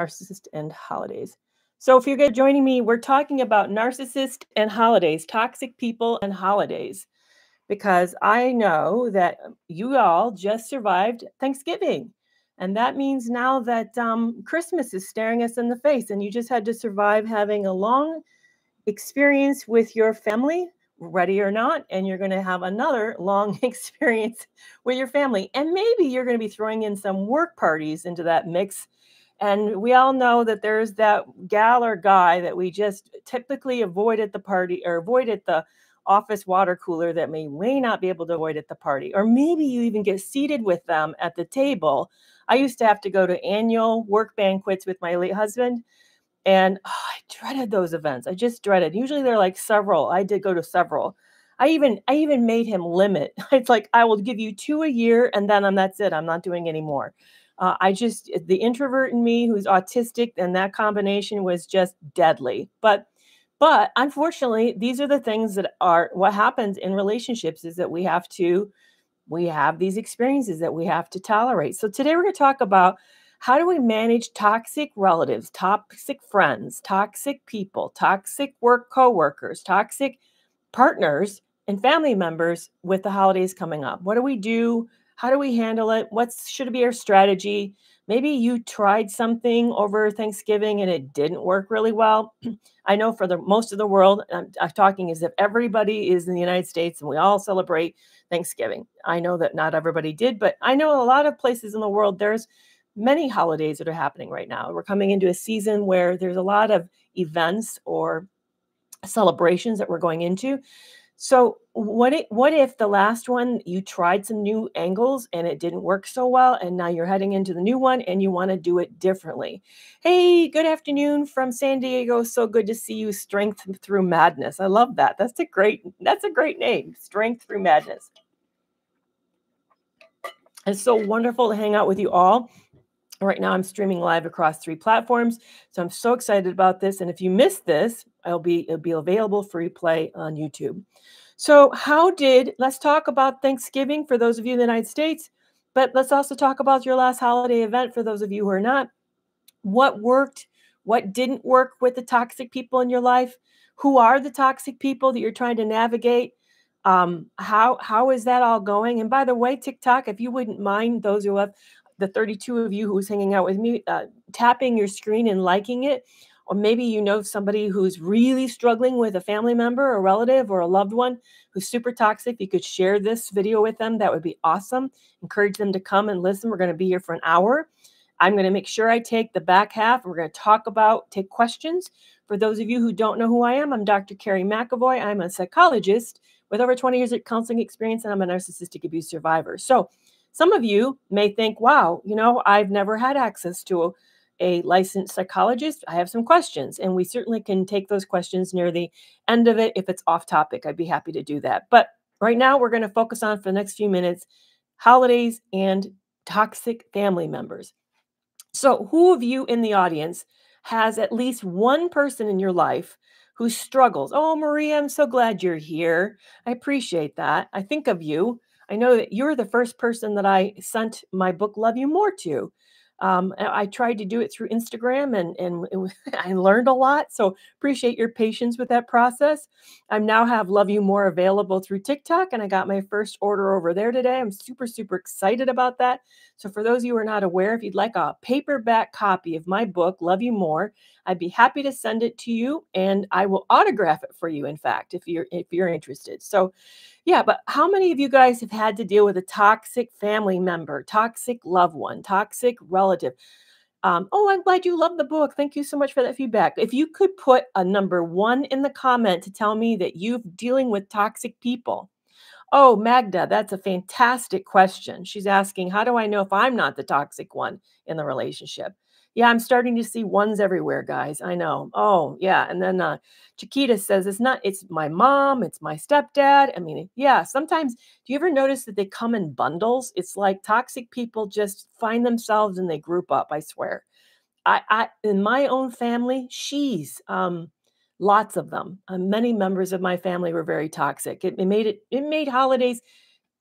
Narcissist and holidays. So, if you're joining me, we're talking about narcissist and holidays, toxic people and holidays, because I know that you all just survived Thanksgiving. And that means now that Christmas is staring us in the face, and you just had to survive having a long experience with your family, ready or not, and you're going to have another long experience with your family. And maybe you're going to be throwing in some work parties into that mix. And we all know that there's that gal or guy that we just typically avoid at the party or avoid at the office water cooler that may not be able to avoid at the party. Or maybe you even get seated with them at the table. I used to have to go to annual work banquets with my late husband. And I dreaded those events. I just dreaded. Usually they're like several. I did go to several. I even made him limit. It's like I will give you 2 a year, and then that's it. I'm not doing any more. The introvert in me who's autistic, and that combination was just deadly. But unfortunately, these are the things that are what happens in relationships is that we have these experiences that we have to tolerate. So today we're going to talk about how do we manage toxic relatives, toxic friends, toxic people, toxic work coworkers, toxic partners and family members with the holidays coming up? What do we do? How do we handle it? What should be our strategy? Maybe you tried something over Thanksgiving and it didn't work really well. I know for the most of the world, I'm talking as if everybody is in the United States and we all celebrate Thanksgiving. I know that not everybody did, but I know a lot of places in the world, there's many holidays that are happening right now. We're coming into a season where there's a lot of events or celebrations that we're going into. So what if the last one you tried some new angles and it didn't work so well, and now you're heading into the new one and you want to do it differently? Hey, good afternoon from San Diego. So good to see you. Strength Through Madness. I love that. That's a great name. Strength Through Madness. It's so wonderful to hang out with you all. Right now, I'm streaming live across 3 platforms, so I'm so excited about this. And if you missed this, it'll be available for replay on YouTube. So, let's talk about Thanksgiving for those of you in the United States, but let's also talk about your last holiday event for those of you who are not. What worked? What didn't work with the toxic people in your life? Who are the toxic people that you're trying to navigate? How is that all going? And by the way, TikTok, if you wouldn't mind, those who have the 32 of you who's hanging out with me, tapping your screen and liking it, or maybe you know somebody who's really struggling with a family member, a relative, or a loved one who's super toxic. You could share this video with them. That would be awesome. Encourage them to come and listen. We're going to be here for an hour. I'm going to make sure I take the back half. We're going to take questions. For those of you who don't know who I am, I'm Dr. Kerry McAvoy. I'm a psychologist with over 20 years of counseling experience, and I'm a narcissistic abuse survivor. So some of you may think, wow, I've never had access to a licensed psychologist. I have some questions, and we certainly can take those questions near the end of it. If it's off topic, I'd be happy to do that. But right now, we're going to focus on, for the next few minutes, holidays and toxic family members. So who of you in the audience has at least one person in your life who struggles? Oh, Maria, I'm so glad you're here. I appreciate that. I think of you. I know that you're the first person that I sent my book, Love You More, to. I tried to do it through Instagram and I learned a lot. So appreciate your patience with that process. I now have Love You More available through TikTok, and I got my first order over there today. I'm super, super excited about that. So for those of you who are not aware, if you'd like a paperback copy of my book, Love You More, I'd be happy to send it to you, and I will autograph it for you, in fact, if you're interested. So yeah, but how many of you guys have had to deal with a toxic family member, toxic loved one, toxic relative? Oh, I'm glad you love the book. Thank you so much for that feedback. If you could put a number 1 in the comment to tell me that you're dealing with toxic people. Oh, Magda, that's a fantastic question. She's asking, how do I know if I'm not the toxic one in the relationship? Yeah, I'm starting to see ones everywhere, guys. I know. Oh, yeah. And then Chiquita says, it's my mom, it's my stepdad. I mean, yeah, sometimes, do you ever notice that they come in bundles? It's like toxic people just find themselves and they group up, I swear. I in my own family, lots of them. Many members of my family were very toxic. It made holidays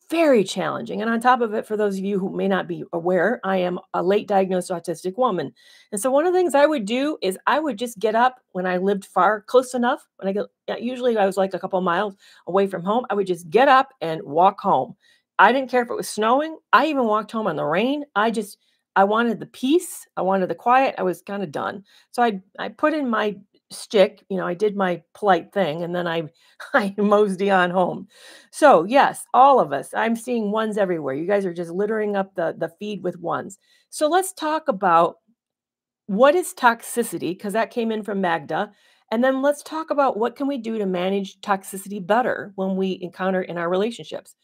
Very challenging. And on top of it, for those of you who may not be aware, I am a late diagnosed autistic woman. And so one of the things I would do is I would just get up when I lived far close enough. When I go, yeah, usually I was like a couple miles away from home. I would just get up and walk home. I didn't care if it was snowing. I even walked home in the rain. I wanted the peace. I wanted the quiet. I was kind of done. So I put in my stick, I did my polite thing, and then I I mosey on home. So, yes, all of us. I'm seeing ones everywhere. You guys are just littering up the feed with ones. So, let's talk about what is toxicity, because that came in from Magda. And then let's talk about what can we do to manage toxicity better when we encounter in our relationships.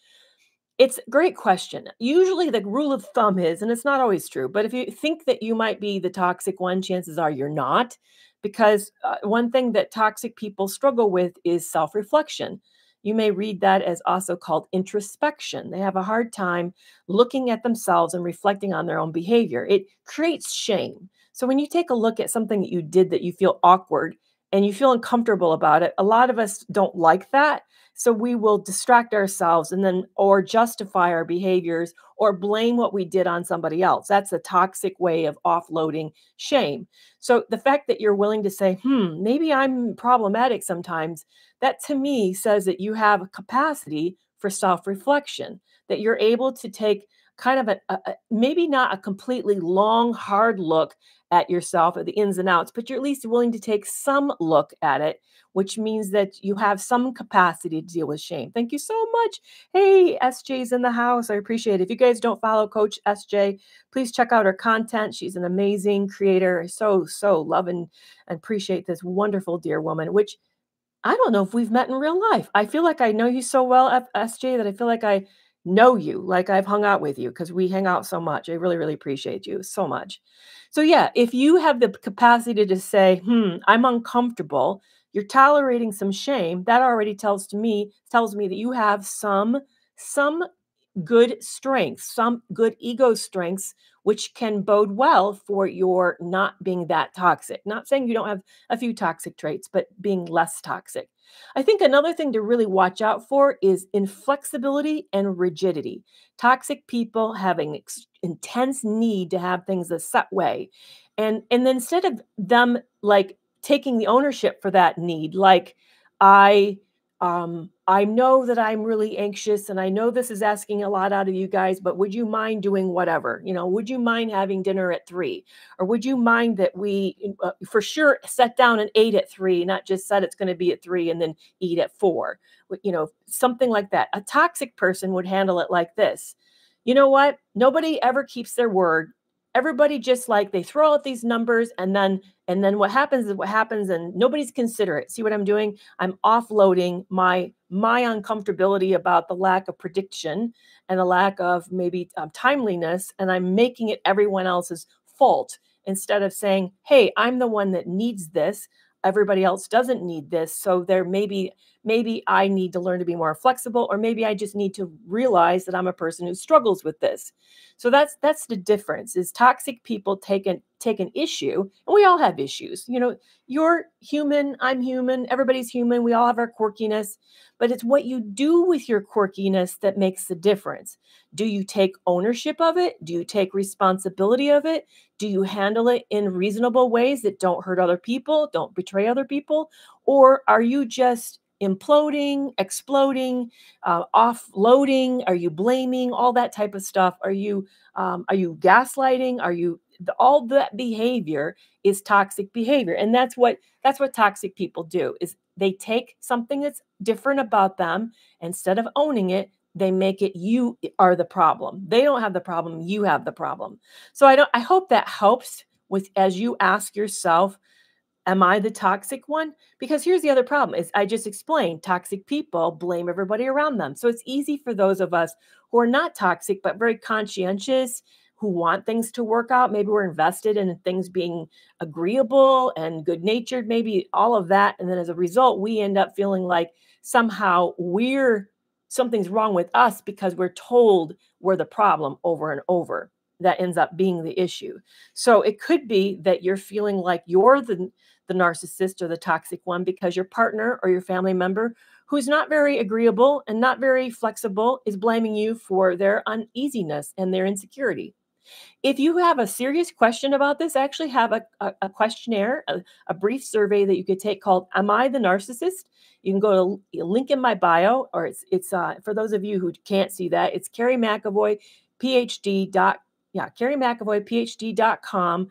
It's a great question. Usually the rule of thumb is, and it's not always true, but if you think that you might be the toxic one, chances are you're not. Because one thing that toxic people struggle with is self reflection. You may read that as also called introspection. They have a hard time looking at themselves and reflecting on their own behavior. It creates shame. So when you take a look at something that you did that you feel awkward and you feel uncomfortable about it, a lot of us don't like that. So we will distract ourselves and then or justify our behaviors or blame what we did on somebody else. That's a toxic way of offloading shame. So the fact that you're willing to say, maybe I'm problematic sometimes, that to me says that you have a capacity for self reflection, that you're able to take kind of maybe not a completely long, hard look at yourself, at the ins and outs, but you're at least willing to take some look at it, which means that you have some capacity to deal with shame. Thank you so much. Hey, SJ's in the house. I appreciate it. If you guys don't follow Coach SJ, please check out her content. She's an amazing creator. So love and appreciate this wonderful, dear woman, which I don't know if we've met in real life. I feel like I know you so well, SJ, that I feel like I know you, like I've hung out with you because we hang out so much. I really, really appreciate you so much. So, yeah, if you have the capacity to say, I'm uncomfortable, you're tolerating some shame, that already tells me that you have some good strengths, some good ego strengths, which can bode well for your not being that toxic. Not saying you don't have a few toxic traits, but being less toxic. I think another thing to really watch out for is inflexibility and rigidity. Toxic people have an intense need to have things a set way. And then instead of them like taking the ownership for that need, like I I know that I'm really anxious and I know this is asking a lot out of you guys, but would you mind doing whatever? Would you mind having dinner at 3? Or would you mind that we for sure set down and ate at 3, not just said it's going to be at 3 and then eat at 4? Something like that. A toxic person would handle it like this. You know what? Nobody ever keeps their word. Everybody just like they throw out these numbers and then what happens is what happens and nobody's considerate. See what I'm doing? I'm offloading my uncomfortability about the lack of prediction and the lack of maybe timeliness, and I'm making it everyone else's fault instead of saying, "Hey, I'm the one that needs this. Everybody else doesn't need this. So there maybe I need to learn to be more flexible, or maybe I just need to realize that I'm a person who struggles with this." So that's the difference. Is toxic people take an issue, and we all have issues. You're human, I'm human, everybody's human. We all have our quirkiness, but it's what you do with your quirkiness that makes the difference. Do you take ownership of it? Do you take responsibility of it? Do you handle it in reasonable ways that don't hurt other people, don't betray other people? Or are you just imploding, exploding, offloading? Are you blaming? All that type of stuff. Are you gaslighting? All that behavior is toxic behavior, and that's what toxic people do. Is they take something that's different about them, instead of owning it, they make it you are the problem. They don't have the problem, you have the problem. So I hope that helps with as you ask yourself, am I the toxic one? Because here's the other problem is I just explained toxic people blame everybody around them. So it's easy for those of us who are not toxic, but very conscientious, who want things to work out. Maybe we're invested in things being agreeable and good natured, maybe all of that. And then as a result, we end up feeling like somehow something's wrong with us because we're told we're the problem over and over. That ends up being the issue. So it could be that you're feeling like you're the narcissist or the toxic one because your partner or your family member who's not very agreeable and not very flexible is blaming you for their uneasiness and their insecurity. If you have a serious question about this, I actually have a questionnaire, a brief survey that you could take called Am I the Narcissist? You can go to a link in my bio, or it's for those of you who can't see that, it's Kerry McAvoy, PhD. Kerry McAvoy, PhD.com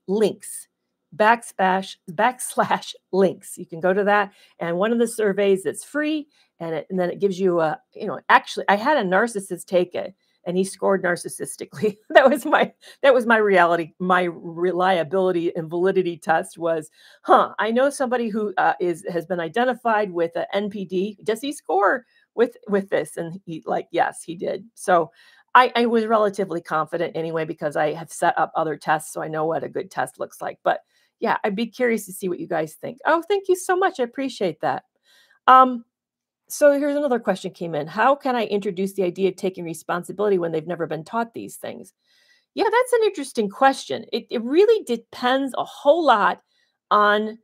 /links. Backslash links. You can go to that. And one of the surveys that's free, and then it gives you actually, I had a narcissist take it and he scored narcissistically. that was my reality. My reliability and validity test was, I know somebody who has been identified with a NPD. Does he score with this? And he yes, he did. So I was relatively confident anyway, because I have set up other tests, so I know what a good test looks like. But yeah, I'd be curious to see what you guys think. Oh, thank you so much. I appreciate that. So here's another question came in. How can I introduce the idea of taking responsibility when they've never been taught these things? Yeah, that's an interesting question. It really depends a whole lot on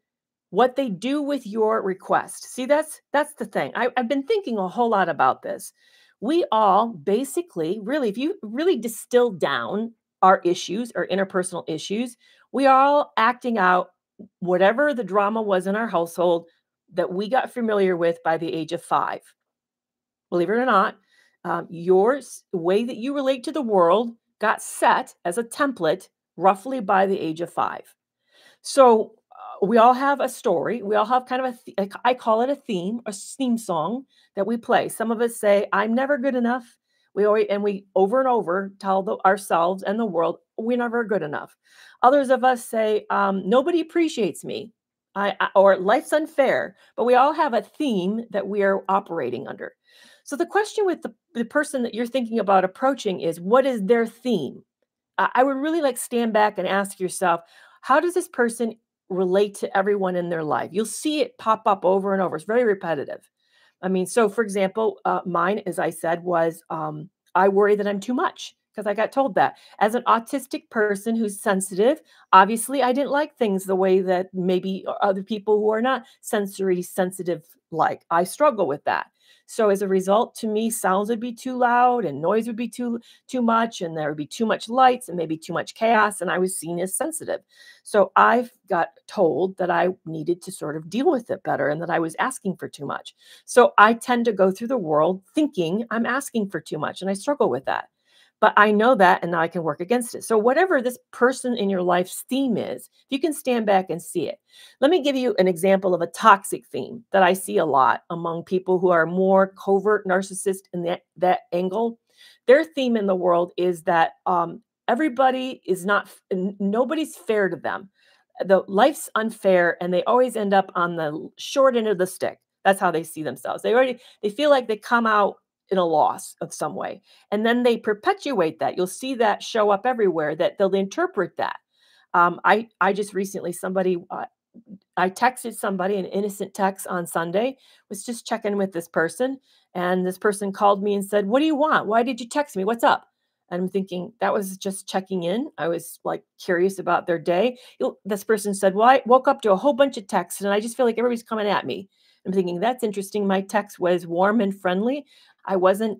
what they do with your request. See, that's the thing. I've been thinking a whole lot about this. We all basically, really, if you really distill down our issues, our interpersonal issues, we are all acting out whatever the drama was in our household that we got familiar with by the age of 5. Believe it or not, your way that you relate to the world got set as a template roughly by the age of 5. So we all have a story. We all have kind of I call it a theme song that we play. Some of us say, "I'm never good enough." We over and over tell ourselves and the world we're never good enough. Others of us say, "Nobody appreciates me," or "Life's unfair." But we all have a theme that we are operating under. So the question with the person that you're thinking about approaching is, what is their theme? I would really stand back and ask yourself, how does this person relate to everyone in their life? You'll see it pop up over and over. It's very repetitive. I mean, so for example, mine, as I said, was I worry that I'm too much because I got told that. As an autistic person who's sensitive, obviously I didn't like things the way that maybe other people who are not sensory sensitive like. I struggle with that. So as a result, to me, sounds would be too loud and noise would be too much, and there would be too much lights and maybe too much chaos, and I was seen as sensitive. So I got told that I needed to sort of deal with it better and that I was asking for too much. So I tend to go through the world thinking I'm asking for too much, and I struggle with that. But I know that, and now I can work against it. So whatever this person in your life's theme is, if you can stand back and see it. Let me give you an example of a toxic theme that I see a lot among people who are more covert narcissist in that angle. Their theme in the world is that everybody is nobody's fair to them. The life's unfair, and they always end up on the short end of the stick. That's how they see themselves. They feel like they come out in a loss of some way. And then they perpetuate that. You'll see that show up everywhere, that they'll interpret that. I just recently, I texted somebody an innocent text on Sunday, was just checking with this person. And this person called me and said, "What do you want? Why did you text me? What's up?" And I'm thinking, that was just checking in. I was curious about their day. This person said, "Well, I woke up to a whole bunch of texts and I just feel like everybody's coming at me." I'm thinking, that's interesting. My text was warm and friendly. There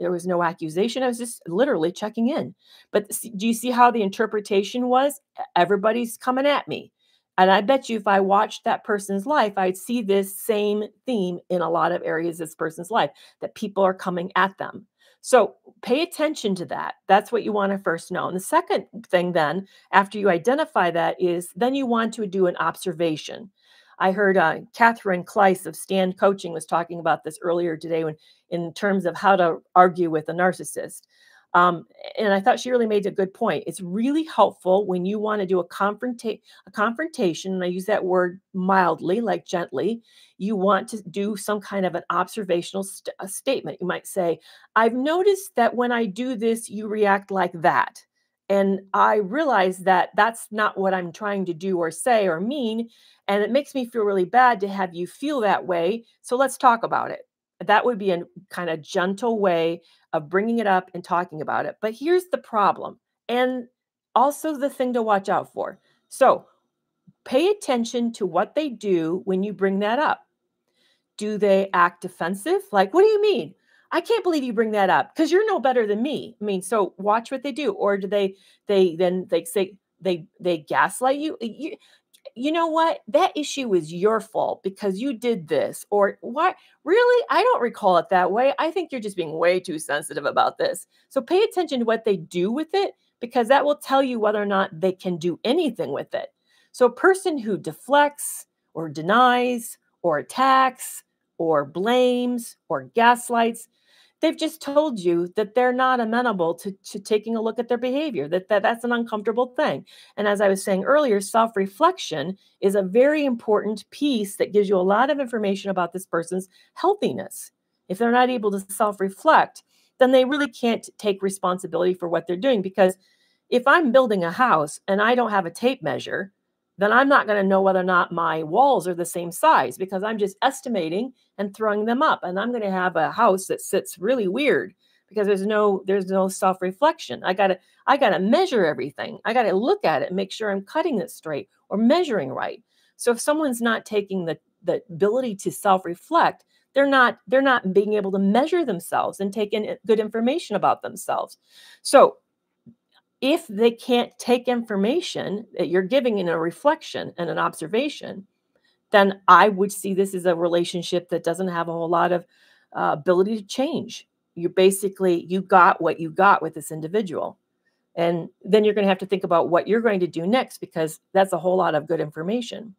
was no accusation. I was just literally checking in. But do you see how the interpretation was? Everybody's coming at me. And I bet you if I watched that person's life, I'd see this same theme in a lot of areas of this person's life, that people are coming at them. So pay attention to that. That's what you want to first know. And the second thing then, after you identify that, is then you want to do an observation. I heard Catherine Kleiss of Stand Coaching was talking about this earlier today in terms of how to argue with a narcissist. And I thought she really made a good point. It's really helpful when you want to do a confrontation, and I use that word mildly, like gently. You want to do some kind of an observational statement. You might say, "I've noticed that when I do this, you react like that. And I realize that that's not what I'm trying to do or say or mean. And it makes me feel really bad to have you feel that way. So let's talk about it." That would be a kind of gentle way of bringing it up and talking about it. But here's the problem, and also the thing to watch out for. So pay attention to what they do when you bring that up. Do they act defensive? Like, what do you mean? I can't believe you bring that up because you're no better than me. I mean, so watch what they do. Or do they say they gaslight you? You know what? That issue was your fault because you did this. Or what? Really? I don't recall it that way. I think you're just being way too sensitive about this. So pay attention to what they do with it because that will tell you whether or not they can do anything with it. So a person who deflects or denies or attacks or blames or gaslights, they've just told you that they're not amenable to taking a look at their behavior, that's an uncomfortable thing. And as I was saying earlier, self-reflection is a very important piece that gives you a lot of information about this person's healthiness. If they're not able to self-reflect, then they really can't take responsibility for what they're doing. Because if I'm building a house and I don't have a tape measure, then I'm not going to know whether or not my walls are the same size because I'm just estimating and throwing them up. And I'm going to have a house that sits really weird because there's no self-reflection. I gotta measure everything. I gotta look at it and make sure I'm cutting it straight or measuring right. So if someone's not taking the ability to self-reflect, they're not being able to measure themselves and take in good information about themselves. So if they can't take information that you're giving in a reflection and an observation, then I would see this as a relationship that doesn't have a whole lot of ability to change. You got what you got with this individual. And then you're going to have to think about what you're going to do next because that's a whole lot of good information.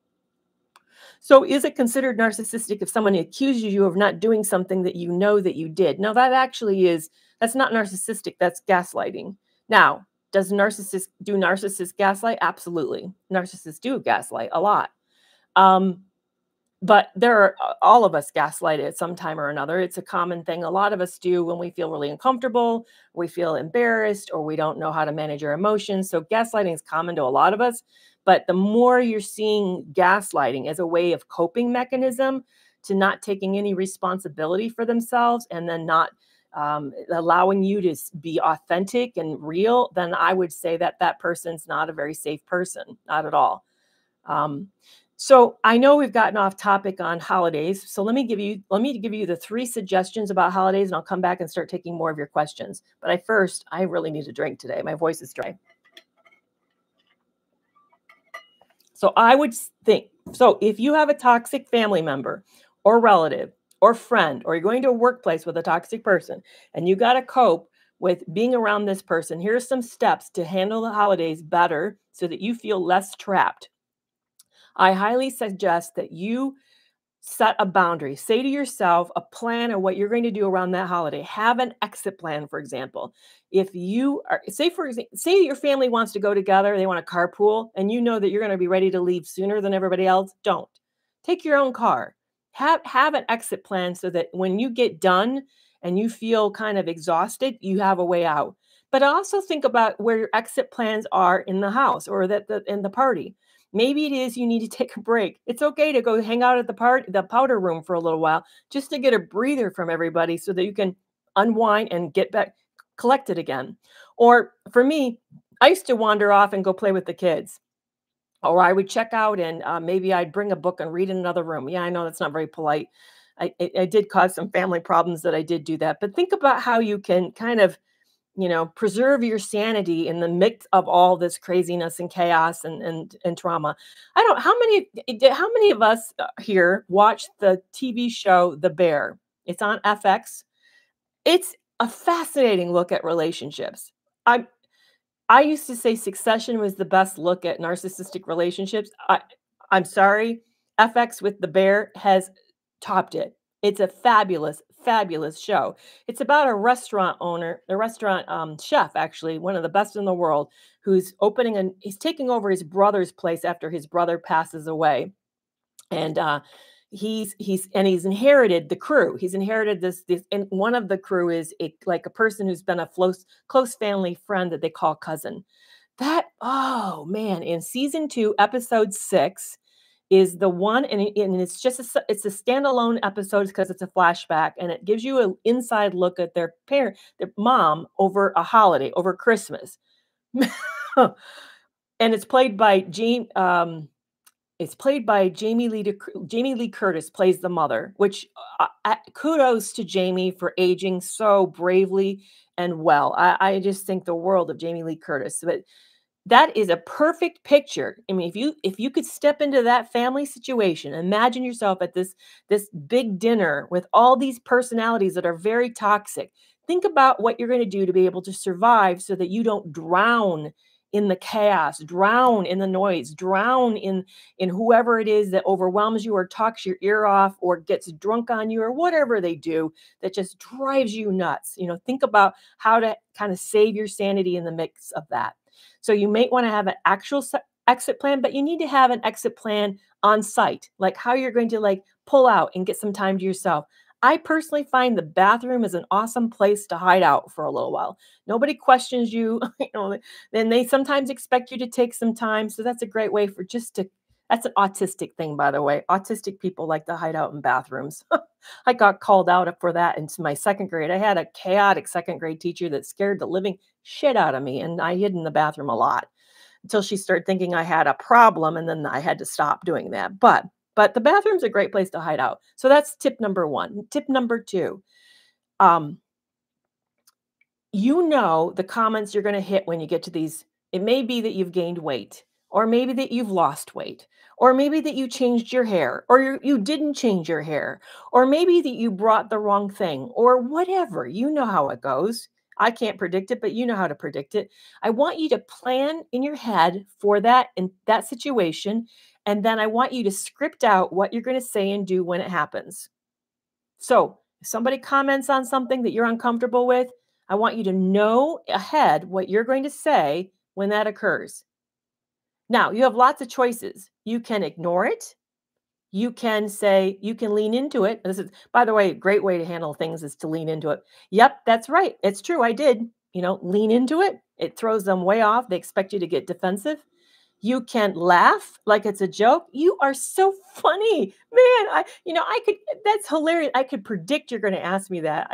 So is it considered narcissistic if someone accuses you of not doing something that you know that you did? No, that's not narcissistic, that's gaslighting. Now, do narcissists gaslight? Absolutely. Narcissists do gaslight a lot. But all of us gaslight at some time or another. It's a common thing. A lot of us do when we feel really uncomfortable, we feel embarrassed, or we don't know how to manage our emotions. So gaslighting is common to a lot of us. But the more you're seeing gaslighting as a way of coping mechanism to not taking any responsibility for themselves and then not allowing you to be authentic and real, then I would say that that person's not a very safe person, not at all. So I know we've gotten off topic on holidays. So let me give you the 3 suggestions about holidays, and I'll come back and start taking more of your questions. But I really need a drink today. My voice is dry. So I would think, so if you have a toxic family member or relative or friend, or you're going to a workplace with a toxic person and you got to cope with being around this person, here's some steps to handle the holidays better so that you feel less trapped. I highly suggest that you set a boundary. Say to yourself a plan of what you're going to do around that holiday. Have an exit plan, for example. If you are, say your family wants to go together, they want to carpool, and you know that you're going to be ready to leave sooner than everybody else, don't. Take your own car. Have an exit plan so that when you get done and you feel kind of exhausted, you have a way out. But also think about where your exit plans are in the house or in the party. Maybe it is you need to take a break. It's okay to go hang out at the powder room for a little while just to get a breather from everybody so that you can unwind and get back collected again. Or for me, I used to wander off and go play with the kids. Or I would check out and maybe I'd bring a book and read in another room. Yeah, I know that's not very polite. I did cause some family problems that I did do that. But think about how you can kind of preserve your sanity in the mix of all this craziness and chaos and trauma. How many of us here watch the TV show The Bear? It's on FX. It's a fascinating look at relationships. I used to say Succession was the best look at narcissistic relationships. I'm sorry, FX with The Bear has topped it. It's a fabulous, fabulous show. It's about a restaurant owner, a restaurant chef, actually, one of the best in the world, who's he's taking over his brother's place after his brother passes away. And he's inherited the crew. He's inherited this, and one of the crew is like a person who's been a close family friend that they call cousin. Oh man, in season 2, episode 6 is the one, and it's a standalone episode because it's a flashback, and it gives you an inside look at their mom over a holiday, over Christmas. And it's played by It's played by Jamie Lee Curtis plays the mother, which, kudos to Jamie for aging so bravely and well. I just think the world of Jamie Lee Curtis, but that is a perfect picture. I mean, if you could step into that family situation, imagine yourself at this big dinner with all these personalities that are very toxic. Think about what you're going to do to be able to survive so that you don't drown in the chaos, drown in the noise, drown in whoever it is that overwhelms you or talks your ear off or gets drunk on you or whatever they do that just drives you nuts. Think about how to kind of save your sanity in the mix of that. So you may want to have an actual exit plan, but you need to have an exit plan on site, like how you're going to pull out and get some time to yourself. I personally find the bathroom is an awesome place to hide out for a little while. Nobody questions you, then they sometimes expect you to take some time. So that's a great way for that's an autistic thing, by the way. Autistic people like to hide out in bathrooms. I got called out for that into my second grade. I had a chaotic second grade teacher that scared the living shit out of me, and I hid in the bathroom a lot until she started thinking I had a problem, and then I had to stop doing that. But the bathroom's a great place to hide out. So that's tip number 1. Tip number 2, the comments you're going to hit when you get to these. It may be that you've gained weight, or maybe that you've lost weight, or maybe that you changed your hair, or you didn't change your hair, or maybe that you brought the wrong thing, or whatever. You know how it goes. I can't predict it, but you know how to predict it. I want you to plan in your head for that in that situation. And then I want you to script out what you're going to say and do when it happens. So if somebody comments on something that you're uncomfortable with, I want you to know ahead what you're going to say when that occurs. Now, you have lots of choices. You can ignore it. You can lean into it. This is, by the way, a great way to handle things is to lean into it. Yep, that's right. It's true. I did. Lean into it. It throws them way off. They expect you to get defensive. You can laugh like it's a joke. You are so funny, man. That's hilarious. I could predict you're going to ask me that.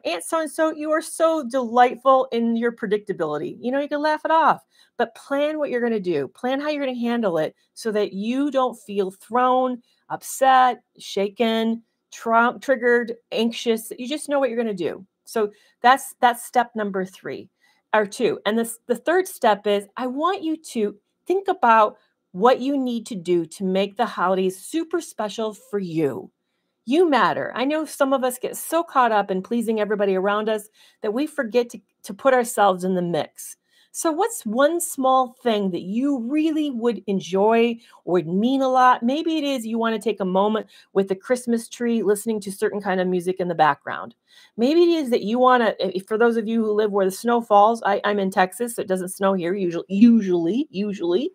Aunt so-and-so, you are so delightful in your predictability. You can laugh it off, but plan what you're going to do. Plan how you're going to handle it so that you don't feel thrown, upset, shaken, triggered, anxious. You just know what you're going to do. So that's step number 3 or 2. And the third step is I want you to think about what you need to do to make the holidays super special for you. You matter. I know some of us get so caught up in pleasing everybody around us that we forget to put ourselves in the mix. So what's one small thing that you really would enjoy or would mean a lot? Maybe it is you want to take a moment with the Christmas tree, listening to certain kind of music in the background. Maybe it is that you want to, for those of you who live where the snow falls, I'm in Texas, so it doesn't snow here usually.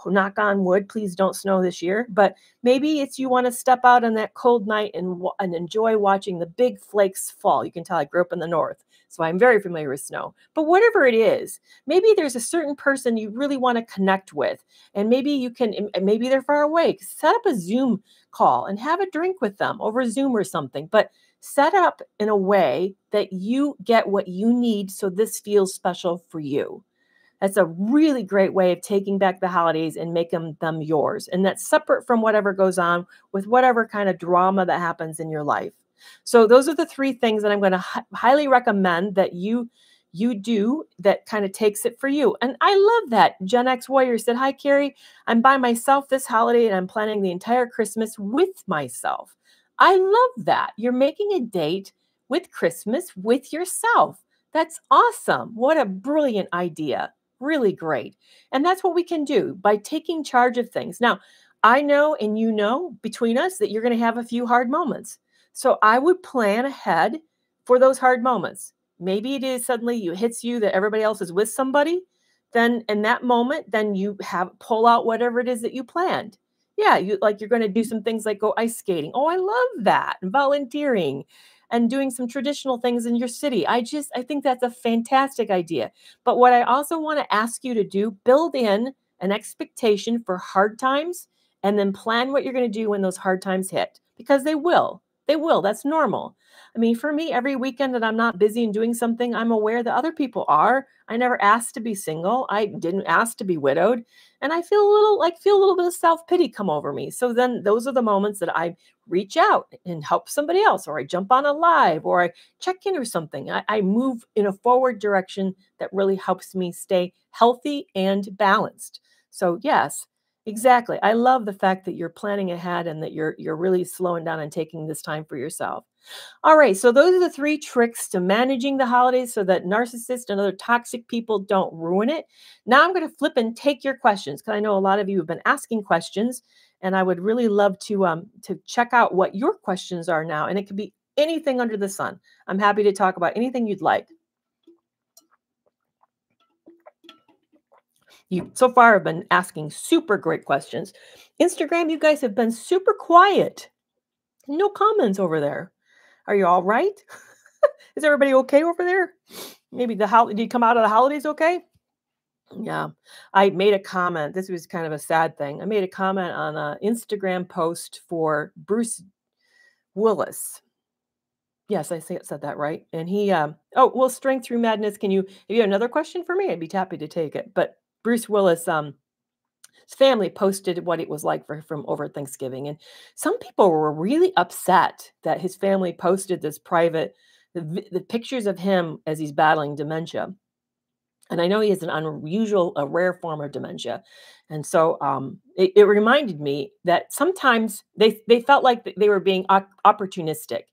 Knock on wood, please don't snow this year. But maybe it's you want to step out on that cold night and enjoy watching the big flakes fall. You can tell I grew up in the north, so I'm very familiar with snow. But whatever it is, maybe there's a certain person you really want to connect with, and maybe they're far away. Set up a Zoom call and have a drink with them over Zoom or something. But set up in a way that you get what you need so this feels special for you. That's a really great way of taking back the holidays and making them yours. And that's separate from whatever goes on with whatever kind of drama that happens in your life. So those are the 3 things that I'm going to highly recommend that you do that kind of takes it for you. And I love that. Gen X Warrior said, "Hi, Kerry. I'm by myself this holiday and I'm planning the entire Christmas with myself." I love that. You're making a date with Christmas with yourself. That's awesome. What a brilliant idea. Really great. And that's what we can do by taking charge of things. Now, I know, and between us that you're going to have a few hard moments. So I would plan ahead for those hard moments. Maybe it is suddenly it hits you that everybody else is with somebody. Then in that moment, then you pull out whatever it is that you planned. Yeah, you're going to do some things like go ice skating. Oh, I love that. And volunteering and doing some traditional things in your city. I think that's a fantastic idea. But what I also want to ask you to do, build in an expectation for hard times and then plan what you're going to do when those hard times hit, because they will. They will. That's normal. I mean, for me, every weekend that I'm not busy and doing something, I'm aware that other people are. I never asked to be single. I didn't ask to be widowed. And I feel a little bit of self-pity come over me. So then those are the moments that I reach out and help somebody else, or I jump on a live, or I check in or something. I move in a forward direction that really helps me stay healthy and balanced. So yes, exactly. I love the fact that you're planning ahead and that you're really slowing down and taking this time for yourself. All right, so those are the three tricks to managing the holidays so that narcissists and other toxic people don't ruin it. Now I'm going to flip and take your questions because I know a lot of you have been asking questions, and I would really love to check out what your questions are now. And it could be anything under the sun. I'm happy to talk about anything you'd like. You so far have been asking super great questions. Instagram, you guys have been super quiet. No comments over there. Are you all right? Is everybody okay over there? Maybe did you come out of the holidays okay? Yeah. I made a comment. This was kind of a sad thing. I made a comment on an Instagram post for Bruce Willis. Yes, said that right. And he, oh, well, strength through madness. If you have another question for me, I'd be happy to take it. But Bruce Willis, his family posted what it was like for from over Thanksgiving. And some people were really upset that his family posted this private, the pictures of him as he's battling dementia. And I know he has an a rare form of dementia. And so it reminded me that sometimes they felt like they were being opportunistic.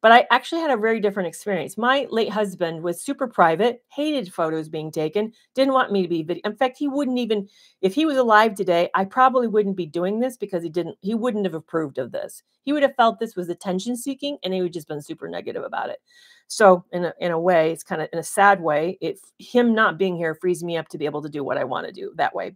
But I actually had a very different experience. My late husband was super private, hated photos being taken, didn't want me to be video. In fact, he wouldn't even, if he was alive today, I probably wouldn't be doing this because he wouldn't have approved of this. He would have felt this was attention seeking and he would just been super negative about it. So in a way, it's kind of in a sad way, him not being here frees me up to be able to do what I want to do that way.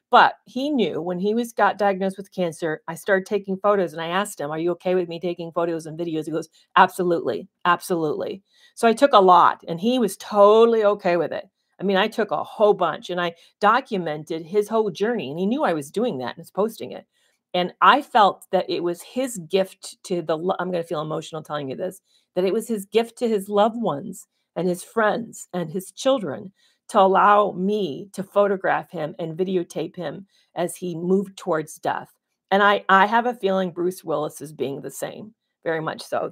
But he knew when got diagnosed with cancer, I started taking photos and I asked him, "Are you okay with me taking photos and videos?" He goes, "Absolutely. Absolutely." So I took a lot and he was totally okay with it. I mean, I took a whole bunch and I documented his whole journey and he knew I was doing that and was posting it. And I felt that it was his gift I'm going to feel emotional telling you this, that it was his gift to his loved ones and his friends and his children to allow me to photograph him and videotape him as he moved towards death. And I have a feeling Bruce Willis is being the same, very much so.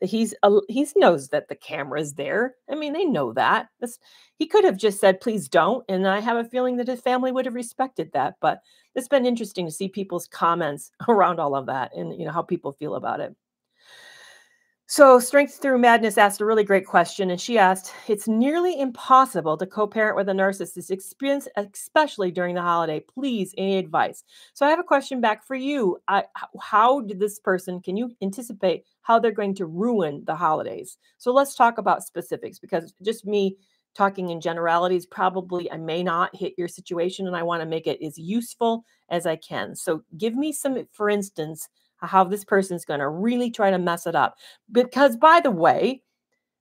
He knows that the camera is there. I mean, they know that. He could have just said, "Please don't," and I have a feeling that his family would have respected that. But it's been interesting to see people's comments around all of that, and how people feel about it. So, Strength Through Madness asked a really great question, and she asked, "It's nearly impossible to co-parent with a narcissist experience, especially during the holiday. Please, any advice?" So, I have a question back for you. How did this person, can you anticipate how they're going to ruin the holidays? So, let's talk about specifics because just me talking in generalities, probably I may not hit your situation, and I want to make it as useful as I can. So, give me some, for instance, how this person's going to really try to mess it up. Because, by the way,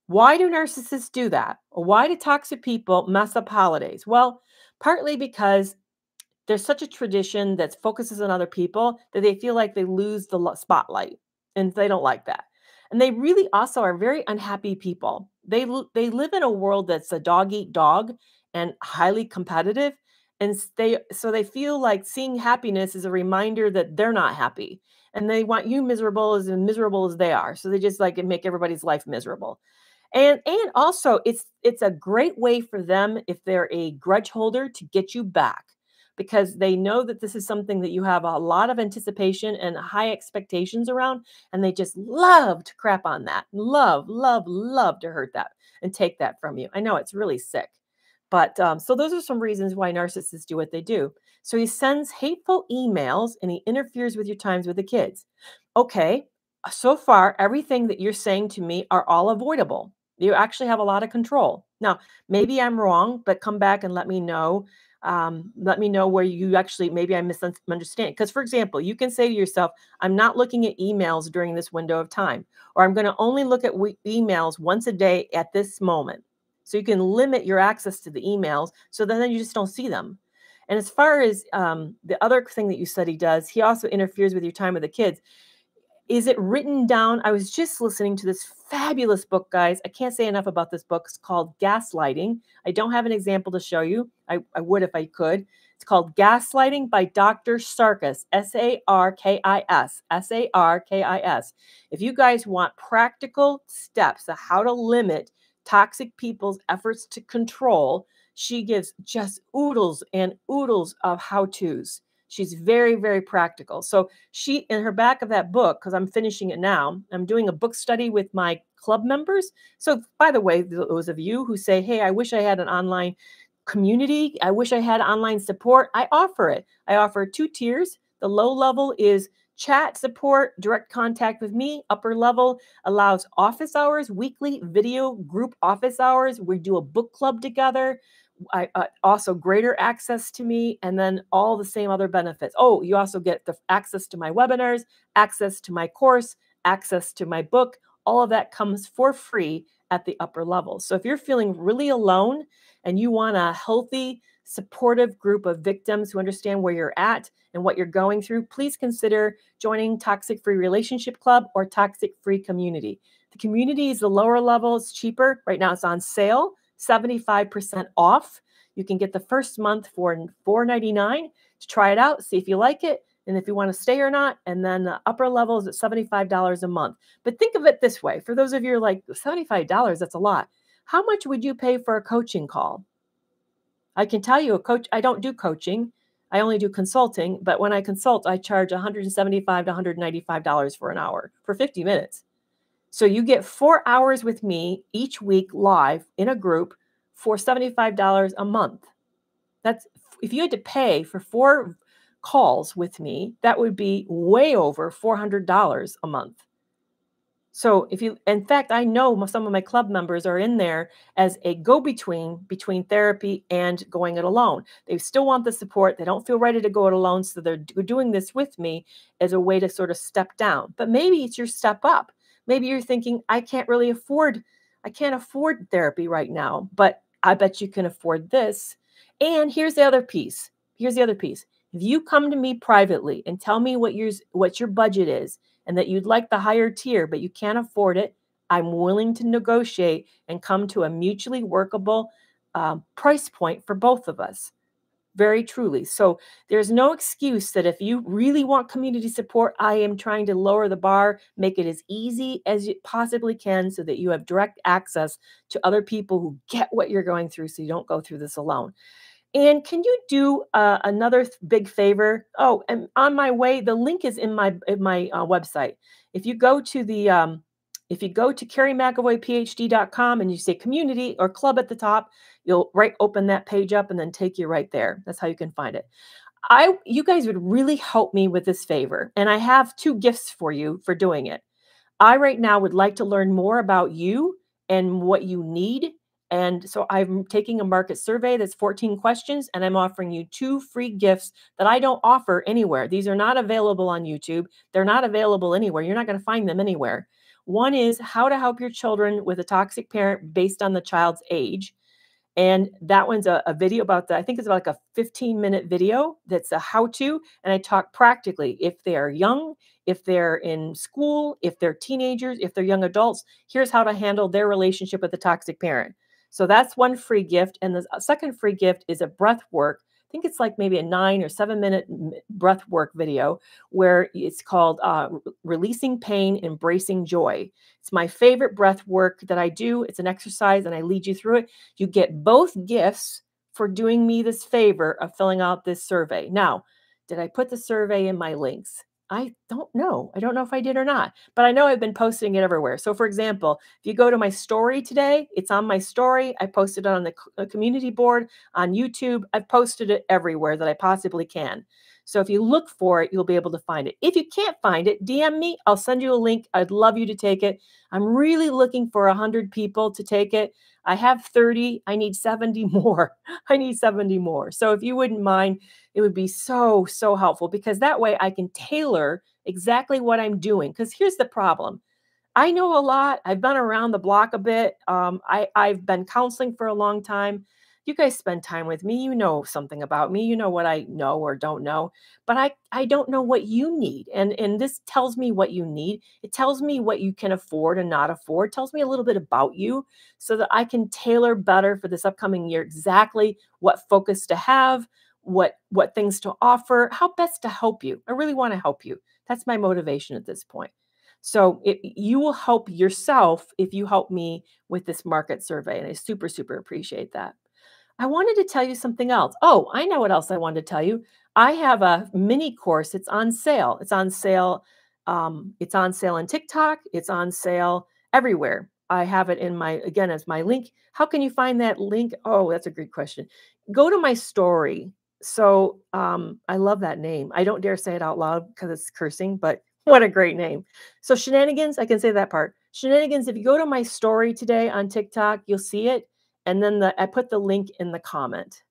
why do narcissists do that? Or why do toxic people mess up holidays? Well, partly because there's such a tradition that focuses on other people that they feel like they lose the spotlight, and they don't like that. And they really also are very unhappy people. They live in a world that's a dog eat dog and highly competitive, and they feel like seeing happiness is a reminder that they're not happy, and they want you miserable as they are. So they just like make everybody's life miserable. And also it's a great way for them, if they're a grudge holder, to get you back because they know that this is something that you have a lot of anticipation and high expectations around, and they just love to crap on that. Love to hurt that and take that from you. I know it's really sick. But so those are some reasons why narcissists do what they do. So he sends hateful emails and he interferes with your times with the kids. Okay, so far, everything that you're saying to me are all avoidable. You actually have a lot of control. Now, maybe I'm wrong, but come back and let me know. Let me know where you actually, maybe I misunderstand. Because, for example, you can say to yourself, "I'm not looking at emails during this window of time," or "I'm going to only look at emails once a day at this moment." So you can limit your access to the emails so then you just don't see them. And as far as the other thing that you said he does, he also interferes with your time with the kids. Is it written down? I was just listening to this fabulous book, guys. I can't say enough about this book. It's called Gaslighting. I don't have an example to show you. I would if I could. It's called Gaslighting by Dr. Sarkis, Sarkis, Sarkis. If you guys want practical steps of how to limit toxic people's efforts to control, she gives just oodles and oodles of how-tos. She's very, very practical. So she, in her back of that book, because I'm finishing it now, I'm doing a book study with my club members. So by the way, those of you who say, hey, I wish I had an online community, I wish I had online support, I offer it. I offer 2 tiers. The low level is chat support, direct contact with me. Upper level allows office hours, weekly video group office hours. We do a book club together. I also greater access to me, and then all the same other benefits. Oh, you also get the access to my webinars, access to my course, access to my book. All of that comes for free at the upper level. So if you're feeling really alone and you want a healthy, supportive group of victims who understand where you're at and what you're going through, please consider joining Toxic Free Relationship Club or Toxic Free Community. The community is the lower level. It's cheaper. Right now it's on sale. 75% off. You can get the first month for $4.99 to try it out, see if you like it, and if you want to stay or not. And then the upper level is at $75 a month. But think of it this way. For those of you who are like, $75, that's a lot. How much would you pay for a coaching call? I can tell you, I don't do coaching. I only do consulting. But when I consult, I charge $175 to $195 for an hour for 50 minutes. So you get 4 hours with me each week live in a group for $75 a month. That's, if you had to pay for 4 calls with me, that would be way over $400 a month. So in fact, I know some of my club members are in there as a go-between between therapy and going it alone. They still want the support. They don't feel ready to go it alone. So they're doing this with me as a way to sort of step down. But maybe it's your step up. Maybe you're thinking, I can't afford therapy right now, but I bet you can afford this. And here's the other piece. If you come to me privately and tell me what your budget is, and that you'd like the higher tier, but you can't afford it, I'm willing to negotiate and come to a mutually workable price point for both of us. Very truly. So there's no excuse that if you really want community support, I am trying to lower the bar, make it as easy as you possibly can so that you have direct access to other people who get what you're going through so you don't go through this alone. And can you do another big favor? Oh, and on my way, the link is in my website. If you go to kerrymcavoyphd.com and you say community or club at the top, you'll open that page up and then take you right there. That's how you can find it. You guys would really help me with this favor. And I have 2 gifts for you for doing it. I right now would like to learn more about you and what you need. And so I'm taking a market survey that's 14 questions, and I'm offering you 2 free gifts that I don't offer anywhere. These are not available on YouTube. They're not available anywhere. You're not going to find them anywhere. One is how to help your children with a toxic parent based on the child's age. And that one's a video about I think it's about like a 15-minute video that's a how-to. And I talk practically if they are young, if they're in school, if they're teenagers, if they're young adults, here's how to handle their relationship with a toxic parent. So that's one free gift. And the second free gift is a breath work. I think it's like maybe a 9 or 7-minute breath work video where it's called Releasing Pain, Embracing Joy. It's my favorite breath work that I do. It's an exercise and I lead you through it. You get both gifts for doing me this favor of filling out this survey. Now, did I put the survey in my links? I don't know. I don't know if I did or not, but I know I've been posting it everywhere. So for example, if you go to my story today, it's on my story. I posted it on the community board on YouTube. I've posted it everywhere that I possibly can. So if you look for it, you'll be able to find it. If you can't find it, DM me. I'll send you a link. I'd love you to take it. I'm really looking for 100 people to take it. I have 30. I need 70 more. I need 70 more. So if you wouldn't mind, it would be so, so helpful because that way I can tailor exactly what I'm doing. Because here's the problem. I know a lot. I've been around the block a bit. I've been counseling for a long time. You guys spend time with me. You know something about me. You know what I know or don't know, but I don't know what you need. And this tells me what you need. It tells me what you can afford and not afford. It tells me a little bit about you so that I can tailor better for this upcoming year exactly what focus to have, what things to offer, how best to help you. I really want to help you. That's my motivation at this point. So you will help yourself if you help me with this market survey. And I super, super appreciate that. I wanted to tell you something else. Oh, I know what else I wanted to tell you. I have a mini course. It's on sale. It's on sale. It's on sale on TikTok. It's on sale everywhere. I have it in my, again, as my link. How can you find that link? Oh, that's a great question. Go to my story. So I love that name. I don't dare say it out loud because it's cursing, but what a great name. So Shenanigans, I can say that part. Shenanigans, if you go to my story today on TikTok, you'll see it. And then I put the link in the comment.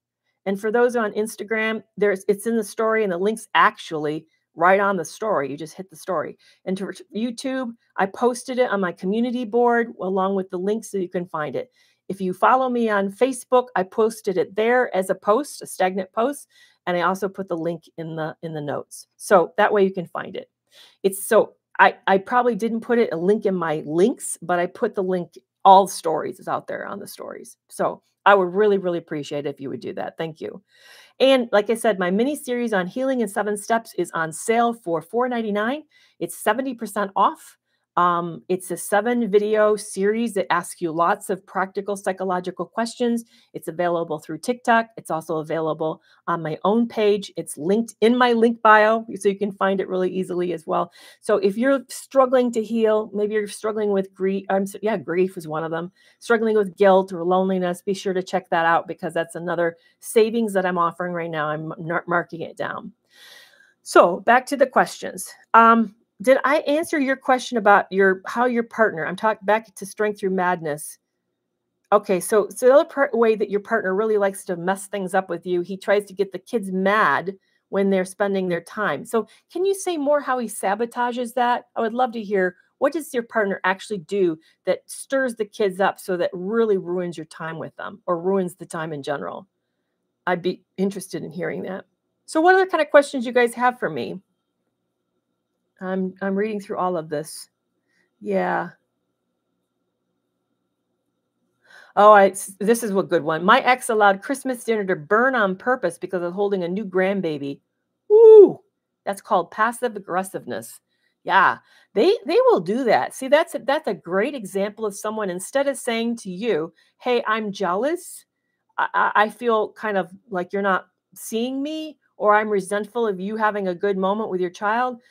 And for those on Instagram, it's in the story and the link's actually right on the story. You just hit the story. And to YouTube, I posted it on my community board along with the link so you can find it. If you follow me on Facebook, I posted it there as a post, a stagnant post, and I also put the link in the notes. So that way you can find it. It's so I probably didn't put a link in my links, but I put the link, all stories is out there on the stories. So I would really, really appreciate it if you would do that. Thank you. And like I said, my mini series on healing in 7 steps is on sale for $4.99. It's 70% off. It's a 7-video series that asks you lots of practical psychological questions. It's available through TikTok. It's also available on my own page. It's linked in my link bio, so you can find it really easily as well. So if you're struggling to heal, maybe you're struggling with grief. Grief is one of them. Struggling with guilt or loneliness, be sure to check that out because that's another savings that I'm offering right now. I'm marking it down. So back to the questions. Did I answer your question about how your partner? I'm talking back to strength through madness. Okay, so the other way that your partner really likes to mess things up with you, he tries to get the kids mad when they're spending their time. So can you say more how he sabotages that? I would love to hear, what does your partner actually do that stirs the kids up so that really ruins your time with them or ruins the time in general? I'd be interested in hearing that. So what other kind of questions you guys have for me? I'm reading through all of this. Yeah. Oh, this is a good one. My ex allowed Christmas dinner to burn on purpose because of holding a new grandbaby. Woo! That's called passive aggressiveness. Yeah, they will do that. See, that's a great example of someone, instead of saying to you, "Hey, I'm jealous. I feel kind of like you're not seeing me, or I'm resentful of you having a good moment with your child."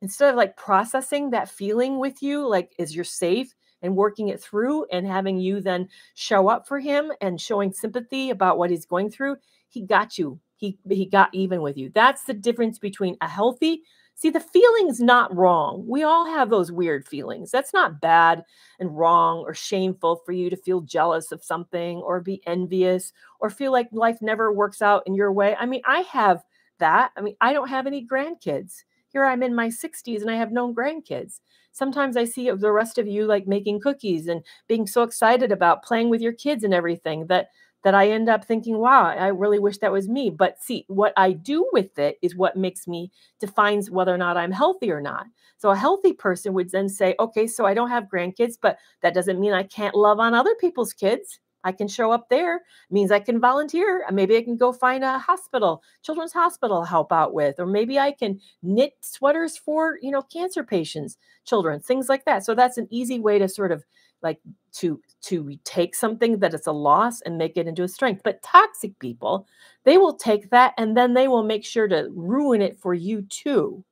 Instead of like processing that feeling with you, like, is you're safe and working it through and having you then show up for him and showing sympathy about what he's going through, he got you. He got even with you. That's the difference between a healthy. See, the feeling's not wrong. We all have those weird feelings. That's not bad and wrong or shameful for you to feel jealous of something or be envious or feel like life never works out in your way. I mean, I have that. I mean, I don't have any grandkids. Here I'm in my 60s and I have no grandkids. Sometimes I see the rest of you like making cookies and being so excited about playing with your kids and everything that I end up thinking, wow, I really wish that was me. But see, what I do with it is what makes me defines whether or not I'm healthy or not. So a healthy person would then say, okay, so I don't have grandkids, but that doesn't mean I can't love on other people's kids. I can show up there. It means I can volunteer. Maybe I can go find a hospital, children's hospital, help out with, or maybe I can knit sweaters for, cancer patients, children, things like that. So that's an easy way to sort of like to take something that is a loss and make it into a strength. But toxic people, they will take that and then they will make sure to ruin it for you too.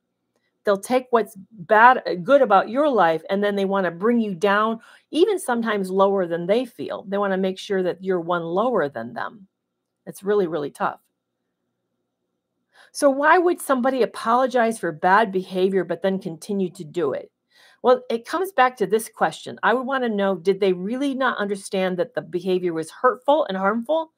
They'll take what's good about your life, and then they want to bring you down, even sometimes lower than they feel. They want to make sure that you're one lower than them. It's really, really tough. So why would somebody apologize for bad behavior, but then continue to do it? Well, it comes back to this question. I would want to know, did they really not understand that the behavior was hurtful and harmful?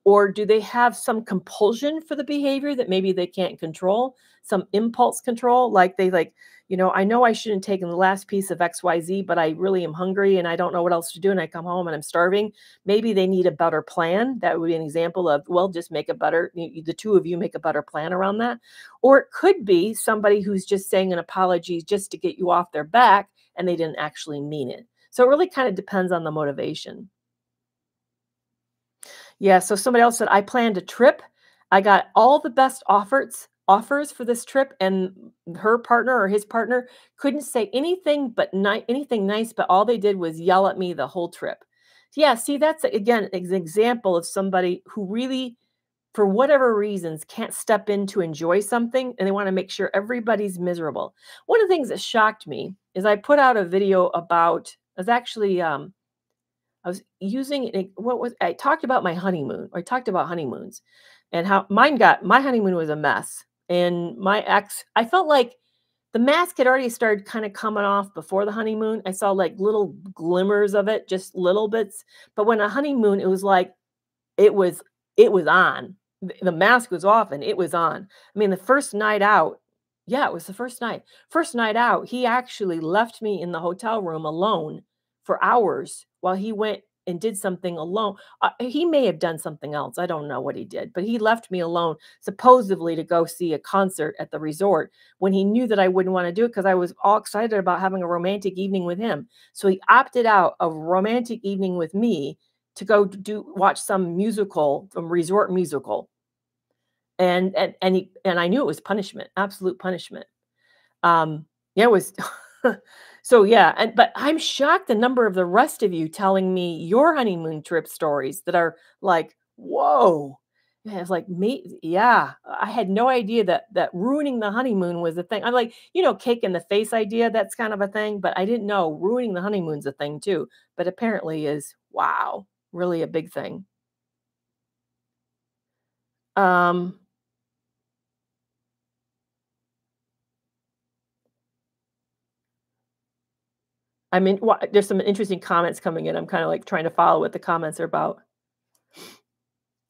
Or do they have some compulsion for the behavior that maybe they can't control, some impulse control? Like they like, I know I shouldn't take the last piece of XYZ, but I really am hungry and I don't know what else to do. And I come home and I'm starving. Maybe they need a better plan. That would be an example of, well, just make a better, the two of you make a better plan around that. Or it could be somebody who's just saying an apology just to get you off their back and they didn't actually mean it. So it really kind of depends on the motivation. Yeah, so somebody else said, I planned a trip. I got all the best offers for this trip, and her partner or his partner couldn't say anything but anything nice, but all they did was yell at me the whole trip. Yeah, see, that's again an example of somebody who really, for whatever reasons, can't step in to enjoy something, and they want to make sure everybody's miserable. One of the things that shocked me is I put out a video about, I was actually I was using I talked about my honeymoon, or I talked about honeymoons and how my honeymoon was a mess. And my ex, I felt like the mask had already started kind of coming off before the honeymoon. I saw like little glimmers of it, just little bits. But when a honeymoon, it was like it was it was on. The mask was off and it was on. I mean, the first night out, yeah, it was the first night. First night out, he actually left me in the hotel room alone for hours while he went and did something alone. He may have done something else. I don't know what he did, but he left me alone, supposedly to go see a concert at the resort when he knew that I wouldn't want to do it because I was all excited about having a romantic evening with him. So he opted out of a romantic evening with me to go watch some musical, some resort musical. And I knew it was punishment, absolute punishment. Yeah, it was so yeah, but I'm shocked the number of the rest of you telling me your honeymoon trip stories that are like, whoa. Yeah, it's like me, yeah. I had no idea that ruining the honeymoon was a thing. I'm like, cake in the face idea, that's kind of a thing, but I didn't know ruining the honeymoon's a thing too. But apparently is, wow, really a big thing. Um, I mean, there's some interesting comments coming in. I'm kind of like trying to follow what the comments are about.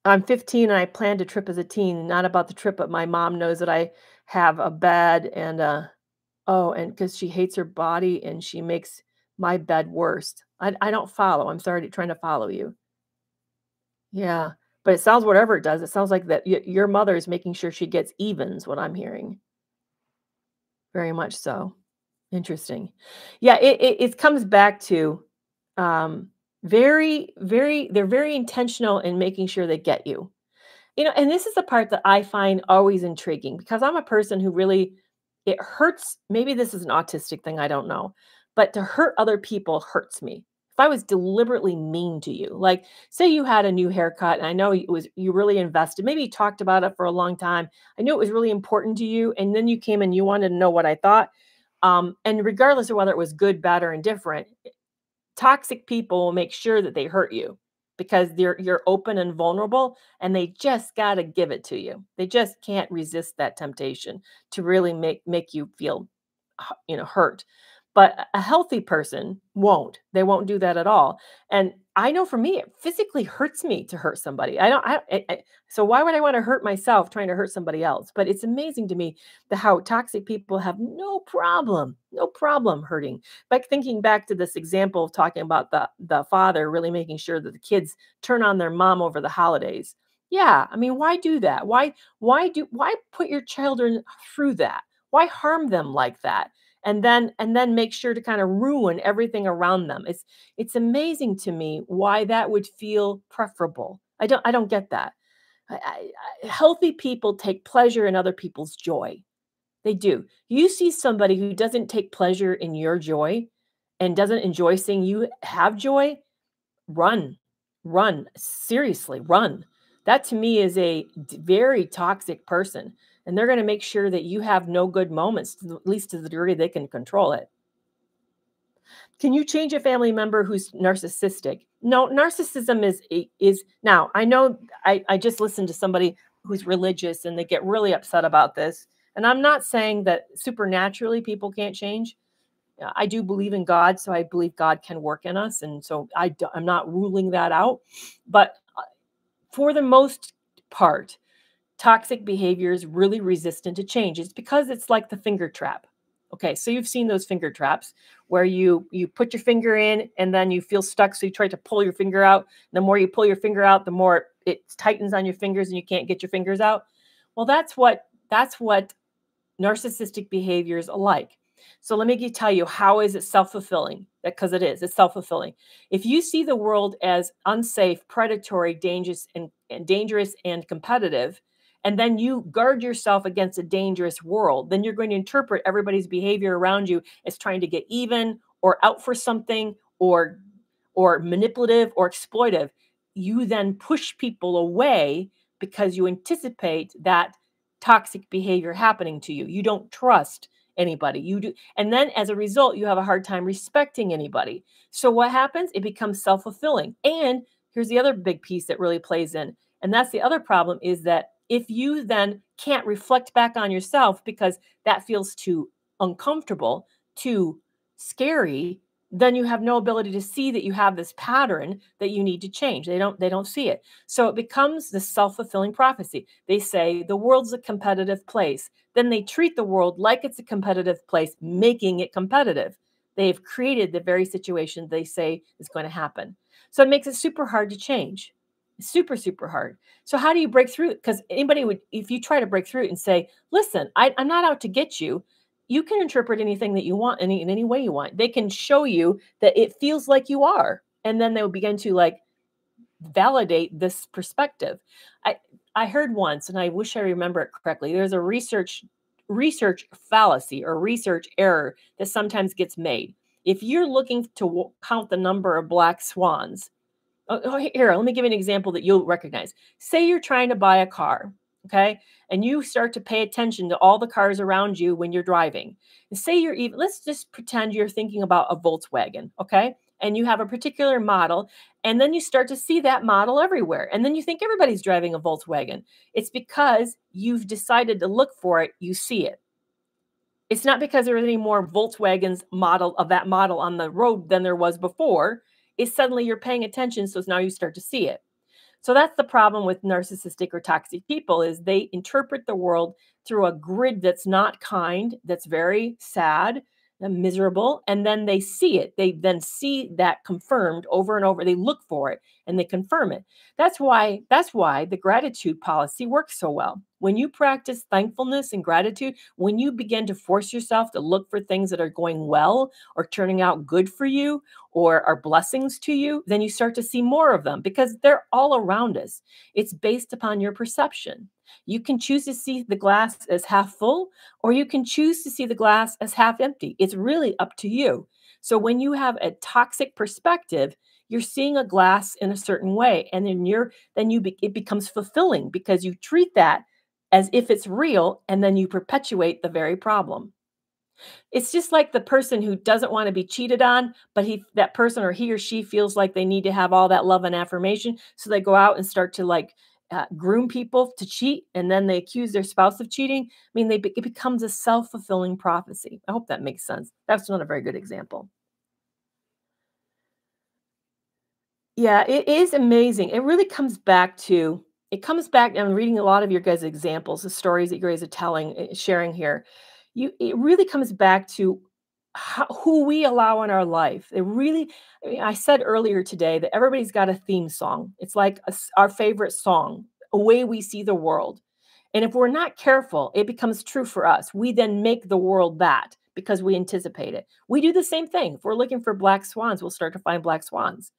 I'm 15 and I planned a trip as a teen, not about the trip, but my mom knows that I have a bed and oh, and because she hates her body and she makes my bed worse. I don't follow. I'm sorry trying to follow you. Yeah. But it sounds whatever it does. It sounds like that your mother is making sure she gets evens, what I'm hearing. Very much so. Interesting. Yeah, it comes back to they're very intentional in making sure they get you. And this is the part that I find always intriguing because I'm a person who really, it hurts. Maybe this is an autistic thing, I don't know. But to hurt other people hurts me. If I was deliberately mean to you, like say you had a new haircut and I know you really invested, maybe you talked about it for a long time. I knew it was really important to you, and then you came and you wanted to know what I thought. And regardless of whether it was good, bad, or indifferent, toxic people will make sure that they hurt you because you're open and vulnerable and they just got to give it to you. They just can't resist that temptation to really make you feel hurt. But a healthy person won't. They won't do that at all. And I know for me, it physically hurts me to hurt somebody. I don't. So why would I want to hurt myself trying to hurt somebody else? But it's amazing to me how toxic people have no problem hurting. Like thinking back to this example of talking about the father really making sure that the kids turn on their mom over the holidays. Yeah, I mean, why do that? Why put your children through that? Why harm them like that? And then make sure to kind of ruin everything around them. It's amazing to me why that would feel preferable. I don't get that. Healthy people take pleasure in other people's joy. They do. You see somebody who doesn't take pleasure in your joy and doesn't enjoy seeing you have joy, run. Run. Seriously, run. That to me is a very toxic person. And they're going to make sure that you have no good moments, at least to the degree they can control it. Can you change a family member who's narcissistic? No, narcissism is now. I know I just listened to somebody who's religious and they get really upset about this. And I'm not saying that supernaturally people can't change. I do believe in God, so I believe God can work in us, and so I'm not ruling that out. But for the most part, toxic behavior is really resistant to change. It's because it's like the finger trap. Okay, so you've seen those finger traps where you put your finger in and then you feel stuck, so you try to pull your finger out. The more you pull your finger out, the more it tightens on your fingers and you can't get your fingers out. Well, that's what narcissistic behaviors alike. So let me tell you, how is it self-fulfilling? Because it's self-fulfilling. If you see the world as unsafe, predatory, dangerous and competitive, and then you guard yourself against a dangerous world, then you're going to interpret everybody's behavior around you as trying to get even or out for something or manipulative or exploitive. You then push people away because you anticipate that toxic behavior happening to you. You don't trust anybody. You do. And then as a result, you have a hard time respecting anybody. So what happens? It becomes self-fulfilling. And here's the other big piece that really plays in. And that's the other problem, is that if you then can't reflect back on yourself because that feels too uncomfortable, too scary, then you have no ability to see that you have this pattern that you need to change. They don't see it. So it becomes this self-fulfilling prophecy. They say the world's a competitive place. Then they treat the world like it's a competitive place, making it competitive. They've created the very situation they say is going to happen. So it makes it super hard to change. Super, super hard. So how do you break through it? Because anybody would, if you try to break through it and say, listen, I'm not out to get you. You can interpret anything that you want in any way you want. They can show you that it feels like you are. And then they will begin to like validate this perspective. I heard once, and I wish I remember it correctly, there's a research fallacy or research error that sometimes gets made. If you're looking to count the number of black swans, here, let me give you an example that you'll recognize. Say you're trying to buy a car, okay? And you start to pay attention to all the cars around you when you're driving. And say you're even, let's just pretend you're thinking about a Volkswagen, okay? And you have a particular model, and then you start to see that model everywhere. And then you think everybody's driving a Volkswagen. It's because you've decided to look for it, you see it. It's not because there are any more Volkswagens model of that model on the road than there was before. It's suddenly you're paying attention, so now you start to see it. So that's the problem with narcissistic or toxic people, is they interpret the world through a grid that's not kind, that's very sad and miserable, and then they see it. They then see that confirmed over and over. They look for it and they confirm it. That's why the gratitude policy works so well. When you practice thankfulness and gratitude, when you begin to force yourself to look for things that are going well or turning out good for you or are blessings to you, then you start to see more of them because they're all around us. It's based upon your perception. You can choose to see the glass as half full, or you can choose to see the glass as half empty. It's really up to you. So when you have a toxic perspective, you're seeing a glass in a certain way, and it becomes fulfilling because you treat that as if it's real, and then you perpetuate the very problem. It's just like the person who doesn't want to be cheated on, but that person or he or she feels like they need to have all that love and affirmation. So they go out and start to like groom people to cheat, and then they accuse their spouse of cheating. I mean, it becomes a self-fulfilling prophecy. I hope that makes sense. That's not a very good example. Yeah, it is amazing. It really comes back to, I'm reading a lot of your guys' examples, the stories that you guys are telling, sharing here. It really comes back to who we allow in our life. I mean, I said earlier today that everybody's got a theme song. It's like our favorite song, a way we see the world. And if we're not careful, it becomes true for us. We then make the world that because we anticipate it. We do the same thing. If we're looking for black swans, we'll start to find black swans.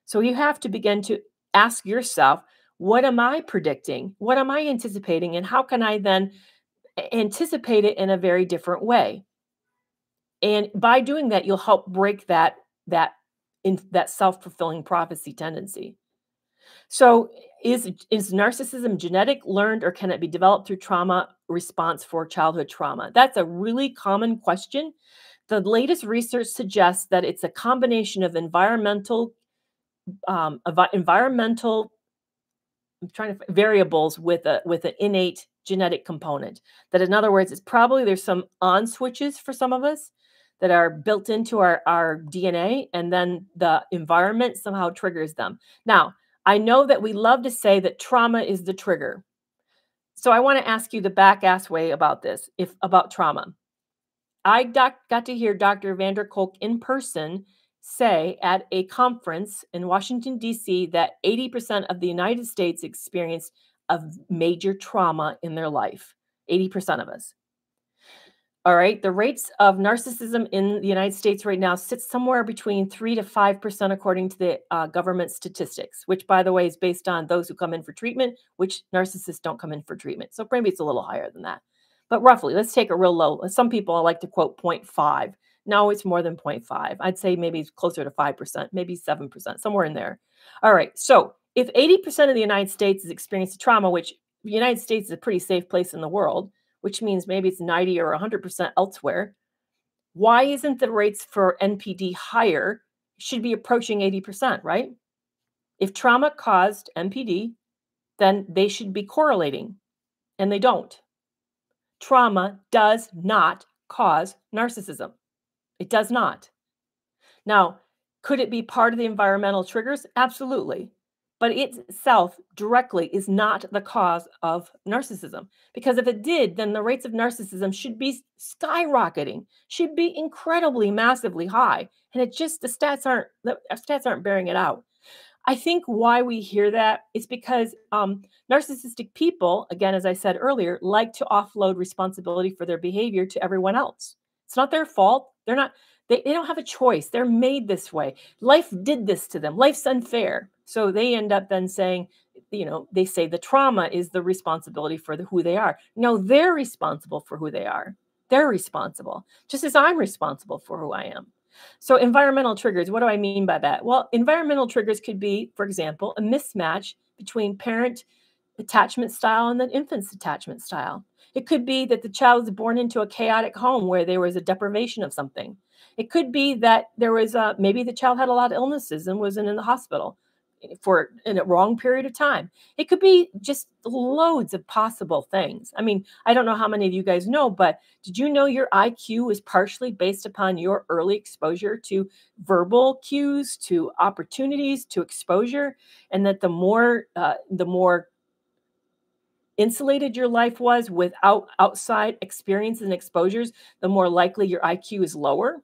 So you have to begin to ask yourself, what am I predicting? What am I anticipating? And how can I then anticipate it in a very different way? And by doing that, you'll help break that self-fulfilling prophecy tendency. So is narcissism genetic, learned, or can it be developed through trauma response for childhood trauma? That's a really common question. The latest research suggests that it's a combination of environmental variables with an innate genetic component. That, in other words, it's probably there's some on switches for some of us that are built into our DNA, and then the environment somehow triggers them. Now, I know that we love to say that trauma is the trigger. So I want to ask you the back-ass way about this, if about trauma. I got to hear Dr. Vander Kolk in person say at a conference in Washington, D.C., that 80% of the United States experienced a major trauma in their life. 80% of us. All right. The rates of narcissism in the United States right now sit somewhere between 3 to 5%, according to the government statistics, which, by the way, is based on those who come in for treatment, which narcissists don't come in for treatment. So maybe it's a little higher than that. But roughly, let's take a real low. Some people like to quote 0.5. No, it's more than 0.5. I'd say maybe it's closer to 5%, maybe 7%, somewhere in there. All right. So if 80% of the United States has experienced trauma, which the United States is a pretty safe place in the world, which means maybe it's 90 or 100% elsewhere. Why isn't the rates for NPD higher? Should be approaching 80%, right? If trauma caused NPD, then they should be correlating, and they don't. Trauma does not cause narcissism. It does not. Now, could it be part of the environmental triggers? Absolutely. But it itself directly is not the cause of narcissism. Because if it did, then the rates of narcissism should be skyrocketing, should be incredibly, massively high. And the stats aren't bearing it out. I think why we hear that is because narcissistic people, again, as I said earlier, like to offload responsibility for their behavior to everyone else. It's not their fault. They don't have a choice. They're made this way. Life did this to them. Life's unfair. So they end up then saying, they say the trauma is the responsibility for who they are. No, they're responsible for who they are. They're responsible, just as I'm responsible for who I am. So environmental triggers, what do I mean by that? Well, environmental triggers could be, for example, a mismatch between parent attachment style and the infant's attachment style. It could be that the child was born into a chaotic home where there was a deprivation of something. It could be that there was maybe the child had a lot of illnesses and was in the hospital in a wrong period of time. It could be just loads of possible things. I mean, I don't know how many of you guys know, but did you know your IQ is partially based upon your early exposure to verbal cues, to opportunities, to exposure, and that the more insulated your life was without outside experiences and exposures, the more likely your IQ is lower?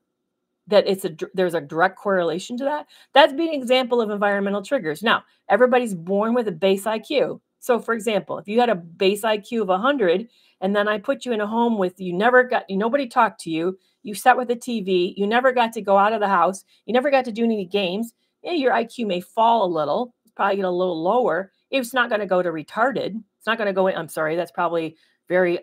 That there's a direct correlation to that. That'd be an example of environmental triggers. Now, everybody's born with a base IQ. So, for example, if you had a base IQ of 100, and then I put you in a home with nobody talked to you, you sat with a TV, you never got to go out of the house, you never got to do any games, your IQ may fall a little, probably get a little lower. It's not going to go to retarded. It's not going to go in. I'm sorry, that's probably very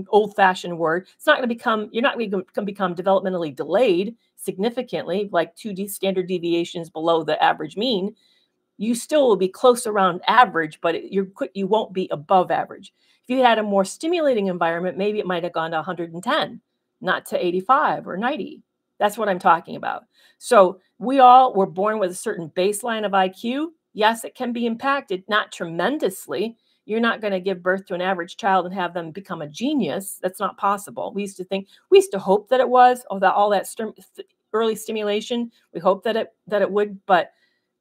old-fashioned word. It's not going to become, you're not going to become developmentally delayed significantly, like 2 standard deviations below the average mean. You still will be close around average, but you won't be above average. If you had a more stimulating environment, maybe it might have gone to 110, not to 85 or 90. That's what I'm talking about. So we all were born with a certain baseline of IQ. Yes, it can be impacted, not tremendously. You're not going to give birth to an average child and have them become a genius. That's not possible. We used to hope that it was, all that early stimulation. We hope that it would, but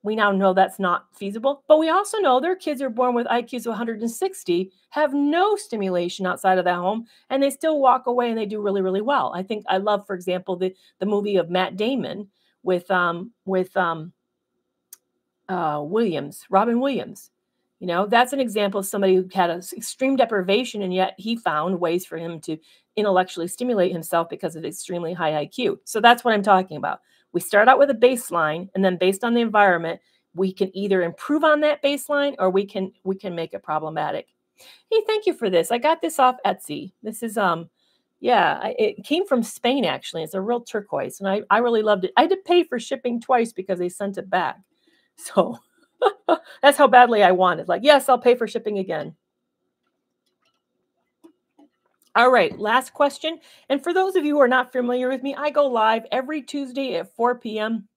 we now know that's not feasible. But we also know there are kids who are born with IQs of 160, have no stimulation outside of that home, and they still walk away and they do really, really well. I love, for example, the movie of Matt Damon with Robin Williams. That's an example of somebody who had an extreme deprivation, and yet he found ways for him to intellectually stimulate himself because of extremely high IQ. So that's what I'm talking about. We start out with a baseline, and then based on the environment, we can either improve on that baseline or we can make it problematic. Hey, thank you for this. I got this off Etsy. This is it came from Spain, actually. It's a real turquoise, and I really loved it. I had to pay for shipping twice because they sent it back. So that's how badly I wanted. Like, yes, I'll pay for shipping again. All right, last question. And for those of you who are not familiar with me, I go live every Tuesday at 4 p.m.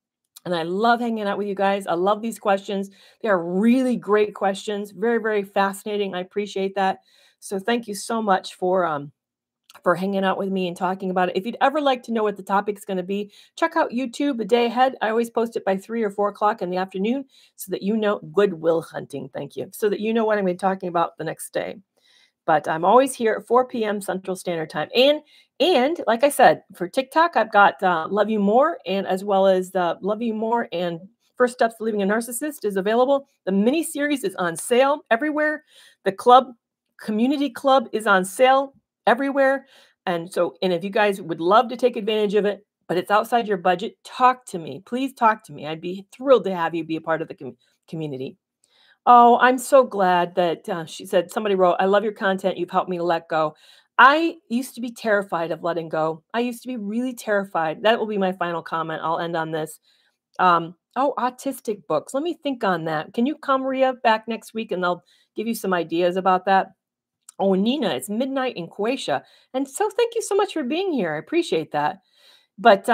And I love hanging out with you guys. I love these questions. They are really great questions. Very, very fascinating. I appreciate that. So thank you so much for for hanging out with me and talking about it. If you'd ever like to know what the topic's going to be, check out YouTube a day ahead. I always post it by 3 or 4 o'clock in the afternoon so that you know Goodwill Hunting. Thank you. So that you know what I'm going to be talking about the next day. But I'm always here at 4 p.m. Central Standard Time. And like I said, for TikTok, I've got Love You More, and as well as Love You More and First Steps to Leaving a Narcissist is available. The mini series is on sale everywhere. The community club is on sale everywhere. And if you guys would love to take advantage of it, but it's outside your budget, talk to me. Please talk to me. I'd be thrilled to have you be a part of the community. Oh, I'm so glad that she said, somebody wrote, I love your content. You've helped me to let go. I used to be terrified of letting go. I used to be really terrified. That will be my final comment. I'll end on this. Autistic books. Let me think on that. Can you come, Ria, back next week and I'll give you some ideas about that? Oh, Nina, it's midnight in Croatia. And so thank you so much for being here. I appreciate that. But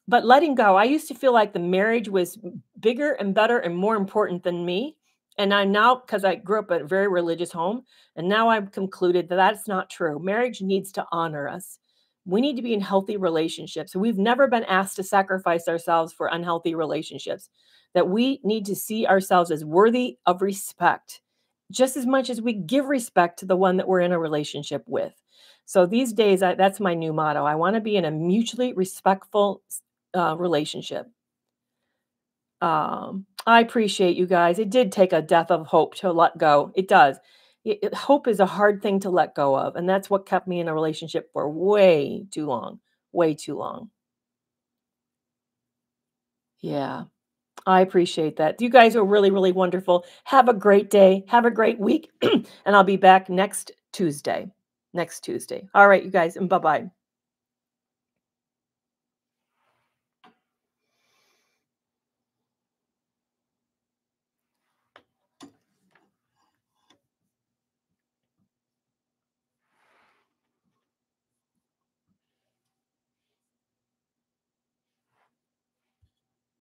letting go, I used to feel like the marriage was bigger and better and more important than me. And I now, because I grew up in a very religious home, and now I've concluded that that's not true. Marriage needs to honor us. We need to be in healthy relationships. We've never been asked to sacrifice ourselves for unhealthy relationships, that we need to see ourselves as worthy of respect, just as much as we give respect to the one that we're in a relationship with. So these days, that's my new motto. I want to be in a mutually respectful relationship. I appreciate you guys. It did take a death of hope to let go. It does. Hope is a hard thing to let go of. And that's what kept me in a relationship for way too long. Way too long. Yeah. I appreciate that. You guys are really, really wonderful. Have a great day. Have a great week. And I'll be back next Tuesday. Next Tuesday. All right, you guys. And bye-bye.